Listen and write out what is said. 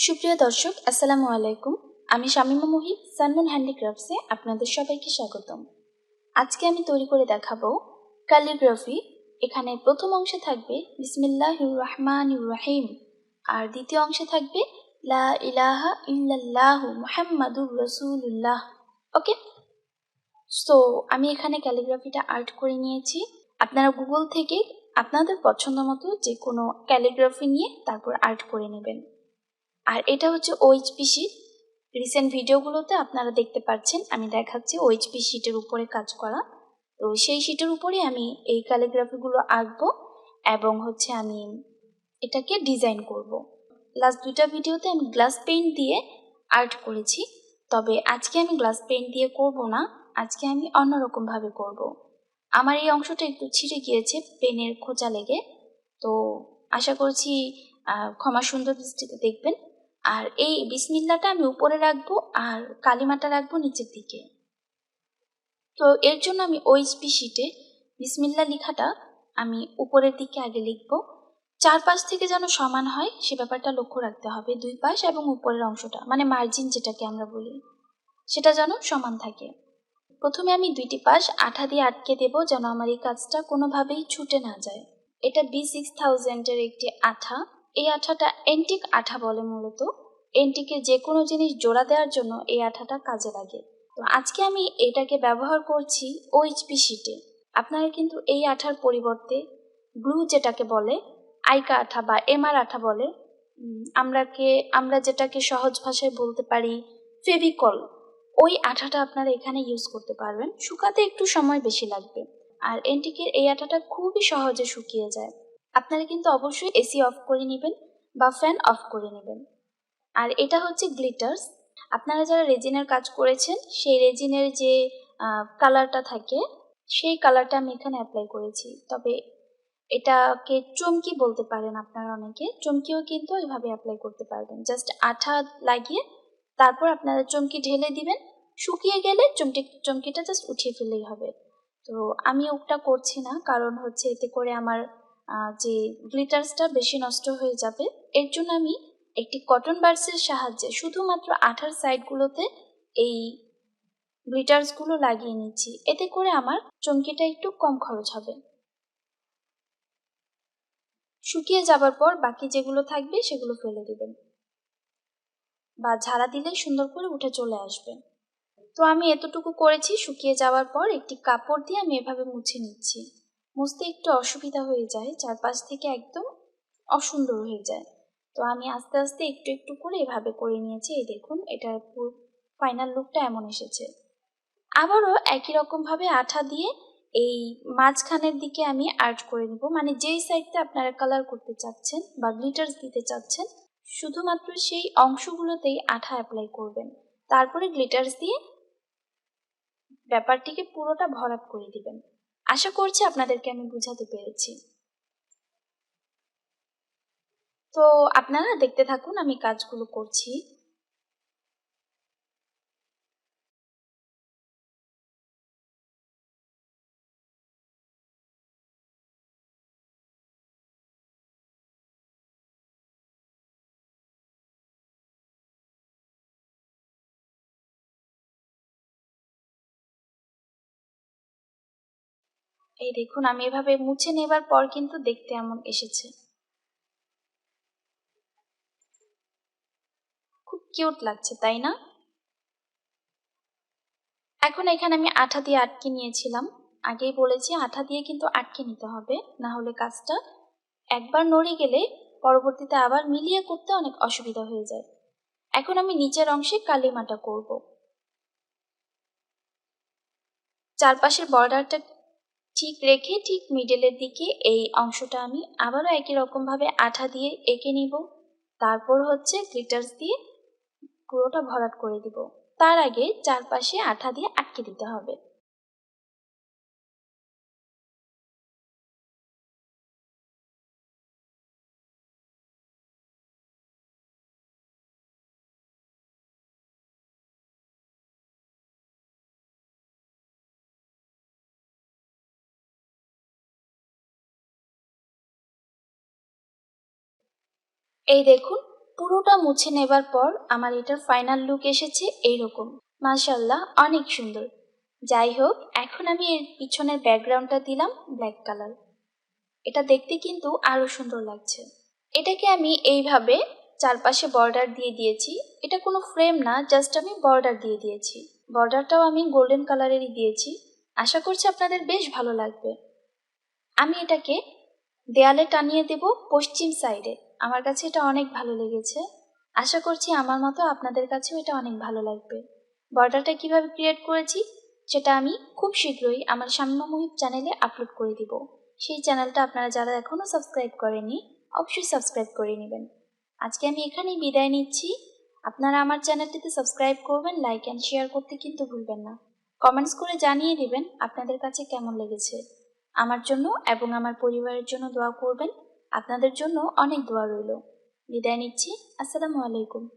সুপ্রিয় দর্শক, আসসালামু আলাইকুম। আমি শামিমা মুহিব, সানমুন হ্যান্ডিক্রাফটসে আপনাদের সবাইকে স্বাগতম। আজকে আমি তৈরি করে দেখাবো ক্যালিগ্রাফি। এখানে প্রথম অংশে থাকবে বিসমিল্লাহির রহমানির রহিম, আর দ্বিতীয় অংশে থাকবে লা ইলাহা ইল্লাল্লাহু মুহাম্মাদুর রাসূলুল্লাহ। ওকে, সো আমি এখানে ক্যালিগ্রাফিটা আর্ট করে নিয়েছি। আপনারা গুগল থেকে আপনাদের পছন্দ মতো যে কোনো ক্যালিগ্রাফি নিয়ে তারপর আর্ট করে নেবেন। আর এটা হচ্ছে ওএইচপি শিট। রিসেন্ট ভিডিওগুলোতে আপনারা দেখতে পাচ্ছেন আমি দেখাচ্ছি ওএইচপি শিটের উপরে কাজ করা। তো সেই শিটের উপরে আমি এই ক্যালিগ্রাফিগুলো আঁকবো এবং আমি এটাকে ডিজাইন করব। লাস্ট দুইটা ভিডিওতে আমি গ্লাস পেইন্ট দিয়ে আর্ট করেছি, তবে আজকে আমি গ্লাস পেইন্ট দিয়ে করব না, আজকে আমি অন্যরকমভাবে করব। আমার এই অংশটা একটু ছিঁড়ে গিয়েছে পেনের খোঁচা লেগে, তো আশা করছি ক্ষমা সুন্দর দৃষ্টিতে দেখবেন। আর এই বিসমিল্লাটা আমি উপরে রাখবো আর কালিমাটা রাখবো নিচের দিকে। তো এর জন্য আমি ওএইচপি শিটে বিসমিল্লা লেখাটা আমি উপরের দিকে আগে লিখবো। চারপাশ থেকে যেন সমান হয় সে ব্যাপারটা লক্ষ্য রাখতে হবে। দুই পাশ এবং উপরের অংশটা মানে মার্জিন যেটাকে আমরা বলি সেটা যেন সমান থাকে। প্রথমে আমি দুইটি পাশ আঠা দিয়ে আটকে দেব যেন আমার এই কাজটা কোনোভাবেই ছুটে না যায়। এটা B6000-এর একটি আঠা। এই আঠাটা এন্টিক আঠা বলে মূলত। এন্টিকের যে কোনো জিনিস জোড়া দেওয়ার জন্য এই আঠাটা কাজে লাগে। তো আজকে আমি এটাকে ব্যবহার করছি ওএইচপি শিটে। আপনারা কিন্তু এই আঠার পরিবর্তে গ্লু যেটাকে বলে আইকা আঠা বা এমআর আঠা বলে, আমরা যেটাকে সহজ ভাষায় বলতে পারি ফেভিকল, ওই আঠাটা আপনারা এখানে ইউজ করতে পারবেন। শুকাতে একটু সময় বেশি লাগবে, আর এন্টিকের এই আঠাটা খুবই সহজে শুকিয়ে যায়। আপনারা কিন্তু অবশ্যই এসি অফ করে নেবেন বা ফ্যান অফ করে নেবেন। আর এটা হচ্ছে গ্লিটার্স। আপনারা যারা রেজিনের কাজ করেছেন সেই রেজিনের যে কালারটা থাকে সেই কালারটা আমি এখানে অ্যাপ্লাই করেছি। তবে এটাকে চমকি বলতে পারেন আপনারা অনেকে, চমকিও কিন্তু এভাবে অ্যাপ্লাই করতে পারবেন। জাস্ট আঠা লাগিয়ে তারপর আপনারা চমকি ঢেলে দিবেন, শুকিয়ে গেলে চমকিটা জাস্ট উঠিয়ে ফেললেই হবে। তো আমি ওটা করছি না, কারণ এতে করে আমার যে গ্লিটার্সটা বেশি নষ্ট হয়ে যাবে। এর জন্য আমি একটি কটন বাডসের সাহায্যে শুধুমাত্র আঠার সাইডগুলোতে এই গ্লিটার্সগুলো লাগিয়ে নিচ্ছি। এতে করে আমার চমকিটা একটু কম খরচ হবে। শুকিয়ে যাবার পর বাকি যেগুলো থাকবে সেগুলো ফেলে দিবেন বা ঝাড়া দিলে সুন্দর করে উঠে চলে আসবে। তো আমি এতটুকু করেছি। শুকিয়ে যাওয়ার পর একটি কাপড় দিয়ে আমি এভাবে মুছে নিচ্ছি। মুছতে একটু অসুবিধা হয়ে যায়, চারপাশ থেকে একদম অসুন্দর হয়ে যায়। তো আমি আস্তে আস্তে একটু একটু করে এভাবে করে নিয়েছি। এই দেখুন, এটার পুরো ফাইনাল লুকটা এমন এসেছে। আবারও একই রকমভাবে আঠা দিয়ে এই মাঝখানের দিকে আমি আর্ট করে নিব, মানে যেই সাইডটা আপনারা কালার করতে চাচ্ছেন বা গ্লিটার্স দিতে চাচ্ছেন শুধুমাত্র সেই অংশগুলোতেই আঠা অ্যাপ্লাই করবেন। তারপরে গ্লিটার্স দিয়ে ব্যাপারটিকে পুরোটা ভরাট করে দিবেন। আশা করছি আপনাদেরকে আমি বুঝাতে পেরেছি। তো আপনারা দেখতে থাকুন আমি কাজগুলো করছি। এই দেখুন, আমি এভাবে মুছে নেবার পর কিন্তু দেখতে এমন এসেছে। খুব কিউট লাগছে, তাই না? এখন এখানে আমি আঠা দিয়ে আটকে নিয়েছিলাম। আগেই বলেছি আঠা দিয়ে কিন্তু আটকে নিতে হবে, না হলে কাজটা একবার নড়ে গেলে পরবর্তীতে আবার মিলিয়ে করতে অনেক অসুবিধা হয়ে যায়। এখন আমি নিচের অংশে কালিমাটা করব। চারপাশের বর্ডারটা ঠিক রেখে ঠিক মিডলের দিকে এই অংশটা আমি আবারও একই রকমভাবে আঠা দিয়ে এঁকে নিব। তারপর গ্লিটার্স দিয়ে পুরোটা ভরাট করে দিব। তার আগে চারপাশে আঠা দিয়ে আটকে দিতে হবে। এই দেখুন, পুরোটা মুছে নেবার পর আমার এটার ফাইনাল লুক এসেছে এইরকম। মাশাআল্লাহ, অনেক সুন্দর। যাই হোক, এখন আমি এর পিছনের ব্যাকগ্রাউন্ডটা দিলাম ব্ল্যাক কালার। এটা দেখতে কিন্তু আরো সুন্দর লাগছে। এটাকে আমি এইভাবে চারপাশে বর্ডার দিয়ে দিয়েছি। এটা কোনো ফ্রেম না, জাস্ট আমি বর্ডার দিয়ে দিয়েছি। বর্ডারটাও আমি গোল্ডেন কালারেরই দিয়েছি। আশা করছি আপনাদের বেশ ভালো লাগবে। আমি এটাকে দেয়ালে টানিয়ে দেব পশ্চিম সাইডে। আমার কাছে এটা অনেক ভালো লেগেছে। আশা করছি আমার মতো আপনাদের কাছেও এটা অনেক ভালো লাগবে। বর্ডারটা কিভাবে ক্রিয়েট করেছি সেটা আমি খুব শীঘ্রই আমার শামিমা মুহিব চ্যানেলে আপলোড করে দিব। সেই চ্যানেলটা আপনারা যারা এখনও সাবস্ক্রাইব করেননি অবশ্যই সাবস্ক্রাইব করে নেবেন। আজকে আমি এখানেই বিদায় নিচ্ছি। আপনারা আমার চ্যানেলটিতে সাবস্ক্রাইব করবেন, লাইক অ্যান্ড শেয়ার করতে কিন্তু ভুলবেন না। কমেন্টস করে জানিয়ে দেবেন আপনাদের কাছে কেমন লেগেছে। আমার জন্য এবং আমার পরিবারের জন্য দোয়া করবেন। আপনাদের জন্য অনেক দোয়া রইল। বিদায় নিচ্ছি। আসসালামু আলাইকুম।